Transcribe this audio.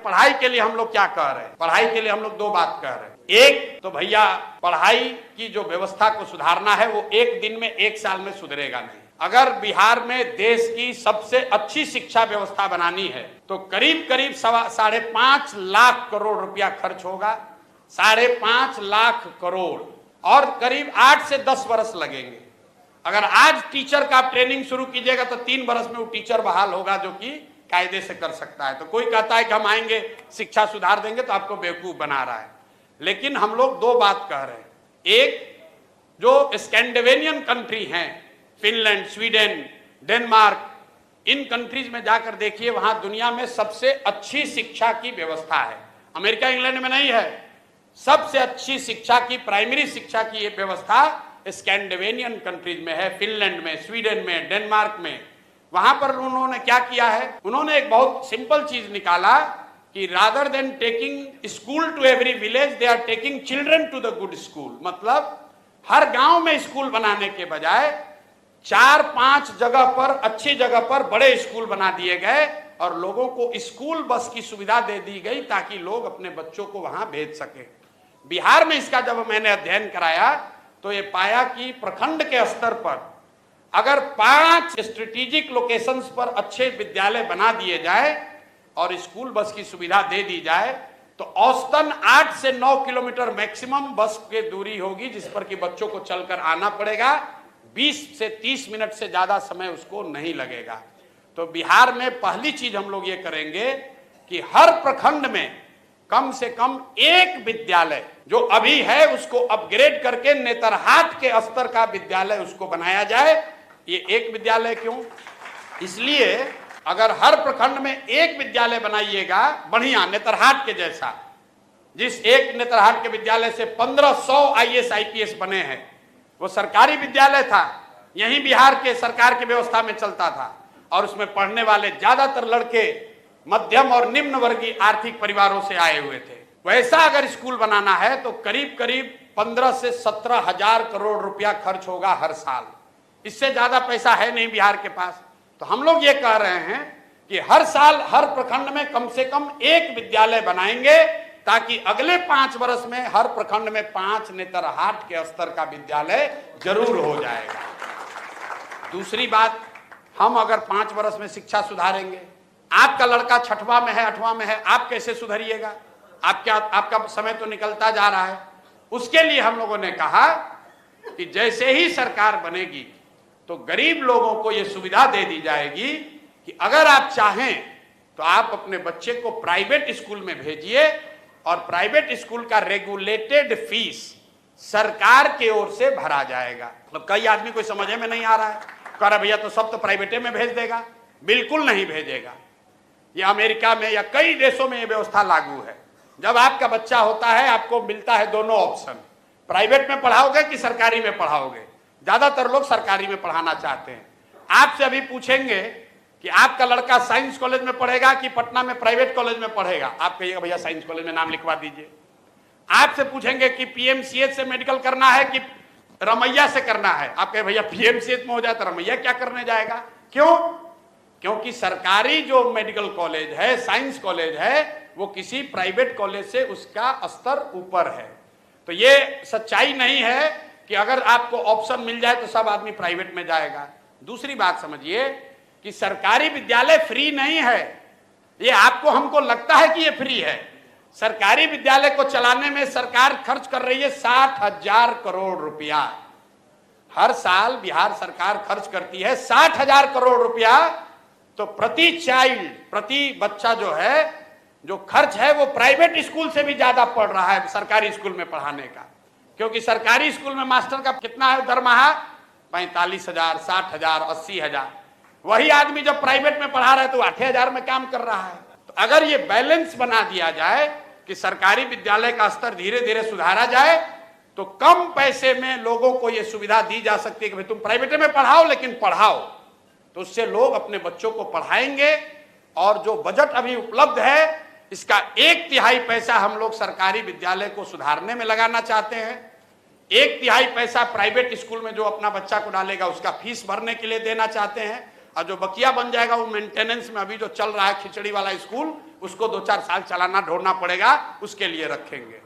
पढ़ाई के लिए हम लोग क्या कह रहे हैं? पढ़ाई के लिए हम लोग दो बात कह रहे हैं। एक तो भैया पढ़ाई की जो व्यवस्था को सुधारना है वो एक दिन में, एक साल में सुधरेगा नहीं। अगर बिहार में देश की सबसे अच्छी शिक्षा व्यवस्था बनानी है तो करीब करीब 5.5 लाख करोड़ रुपया खर्च होगा। 5.5 लाख करोड़ और करीब 8 से 10 वर्ष लगेंगे। अगर आज टीचर का ट्रेनिंग शुरू कीजिएगा तो 3 वर्ष में वो टीचर बहाल होगा जो कि कायदे से कर सकता है। तो कोई कहता है कि हम आएंगे शिक्षा सुधार देंगे तो आपको बेवकूफ बना रहा है। लेकिन हम लोग दो बात कह रहे हैं। एक, जो स्कैंडिनेवियन कंट्री हैं, फिनलैंड, स्वीडन, डेनमार्क, इन कंट्रीज में जाकर देखिए, वहां दुनिया में सबसे अच्छी शिक्षा की व्यवस्था है। अमेरिका इंग्लैंड में नहीं है। सबसे अच्छी शिक्षा की, प्राइमरी शिक्षा की ये व्यवस्था स्कैंडिनेवियन कंट्रीज में है, फिनलैंड में, स्वीडन में, डेनमार्क में। वहां पर उन्होंने क्या किया है? उन्होंने एक बहुत सिंपल चीज निकाला कि rather than taking school to every village, they are taking children to the good school. मतलब हर गांव में स्कूल बनाने के बजाय 4-5 जगह पर, अच्छी जगह पर बड़े स्कूल बना दिए गए और लोगों को स्कूल बस की सुविधा दे दी गई ताकि लोग अपने बच्चों को वहां भेज सके। बिहार में इसका जब मैंने अध्ययन कराया तो ये पाया कि प्रखंड के स्तर पर अगर 5 स्ट्रेटेजिक लोकेशंस पर अच्छे विद्यालय बना दिए जाए और स्कूल बस की सुविधा दे दी जाए तो औसतन 8 से 9 किलोमीटर मैक्सिमम बस की दूरी होगी जिस पर कि बच्चों को चलकर आना पड़ेगा। 20 से 30 मिनट से ज्यादा समय उसको नहीं लगेगा। तो बिहार में पहली चीज हम लोग ये करेंगे कि हर प्रखंड में कम से कम एक विद्यालय जो अभी है उसको अपग्रेड करके नेतरहाट के स्तर का विद्यालय उसको बनाया जाए। ये एक विद्यालय क्यों? इसलिए अगर हर प्रखंड में एक विद्यालय बनाइएगा बढ़िया नेतरहाट के जैसा, जिस एक नेतरहाट के विद्यालय से 1500 IAS IPS बने हैं, वो सरकारी विद्यालय था, यही बिहार के सरकार की व्यवस्था में चलता था और उसमें पढ़ने वाले ज्यादातर लड़के मध्यम और निम्न वर्गीय आर्थिक परिवारों से आए हुए थे। वैसा अगर स्कूल बनाना है तो करीब करीब 15 से 17 हजार करोड़ रुपया खर्च होगा हर साल। इससे ज्यादा पैसा है नहीं बिहार के पास। तो हम लोग ये कह रहे हैं कि हर साल हर प्रखंड में कम से कम एक विद्यालय बनाएंगे ताकि अगले 5 वर्ष में हर प्रखंड में 5 नेतरहाट के स्तर का विद्यालय जरूर हो जाएगा। दूसरी बात, हम अगर 5 वर्ष में शिक्षा सुधारेंगे, आपका लड़का 6वां में है, 8वां में है, आप कैसे सुधरिएगा? आपका समय तो निकलता जा रहा है। उसके लिए हम लोगों ने कहा कि जैसे ही सरकार बनेगी तो गरीब लोगों को यह सुविधा दे दी जाएगी कि अगर आप चाहें तो आप अपने बच्चे को प्राइवेट स्कूल में भेजिए और प्राइवेट स्कूल का रेगुलेटेड फीस सरकार की ओर से भरा जाएगा। मतलब कई आदमी को समझ में नहीं आ रहा है, कह रहा भैया तो सब तो प्राइवेटे में भेज देगा। बिल्कुल नहीं भेजेगा। ये अमेरिका में या कई देशों में ये व्यवस्था लागू है। जब आपका बच्चा होता है आपको मिलता है दोनों ऑप्शन, प्राइवेट में पढ़ाओगे कि सरकारी में पढ़ाओगे। ज्यादातर लोग सरकारी में पढ़ाना चाहते हैं। आपसे अभी पूछेंगे कि आपका लड़का साइंस कॉलेज में पढ़ेगा कि पटना में प्राइवेट कॉलेज में पढ़ेगा, आप कहिएगा भैया साइंस कॉलेज में नाम लिखवा दीजिए। आपसे पूछेंगे कि PMCH से मेडिकल करना है कि रमैया से करना है, आप कहे भैया PMCH में हो जाए तो रमैया क्या करने जाएगा। क्यों? क्योंकि सरकारी जो मेडिकल कॉलेज है, साइंस कॉलेज है, वो किसी प्राइवेट कॉलेज से उसका स्तर ऊपर है। तो ये सच्चाई नहीं है कि अगर आपको ऑप्शन मिल जाए तो सब आदमी प्राइवेट में जाएगा। दूसरी बात समझिए कि सरकारी विद्यालय फ्री नहीं है। ये आपको हमको लगता है कि ये फ्री है। सरकारी विद्यालय को चलाने में सरकार खर्च कर रही है 60,000 करोड़ रुपया। हर साल बिहार सरकार खर्च करती है 60,000 करोड़ रुपया। तो प्रति चाइल्ड, प्रति बच्चा जो है, जो खर्च है वो प्राइवेट स्कूल से भी ज्यादा पड़ रहा है सरकारी स्कूल में पढ़ाने का। क्योंकि सरकारी स्कूल में मास्टर का कितना है दरमाहा? 45,000, 60,000, 80,000। वही आदमी जब प्राइवेट में पढ़ा रहा है तो 8,000 में काम कर रहा है। तो अगर ये बैलेंस बना दिया जाए कि सरकारी विद्यालय का स्तर धीरे धीरे सुधारा जाए तो कम पैसे में लोगों को यह सुविधा दी जा सकती है कि भाई तुम प्राइवेट में पढ़ाओ लेकिन पढ़ाओ। तो उससे लोग अपने बच्चों को पढ़ाएंगे। और जो बजट अभी उपलब्ध है इसका 1/3 पैसा हम लोग सरकारी विद्यालय को सुधारने में लगाना चाहते हैं। 1/3 पैसा प्राइवेट स्कूल में जो अपना बच्चा को डालेगा उसका फीस भरने के लिए देना चाहते हैं। और जो बकिया बन जाएगा वो मेंटेनेंस में, अभी जो चल रहा है खिचड़ी वाला स्कूल, उसको 2-4 साल चलाना ढोना पड़ेगा, उसके लिए रखेंगे।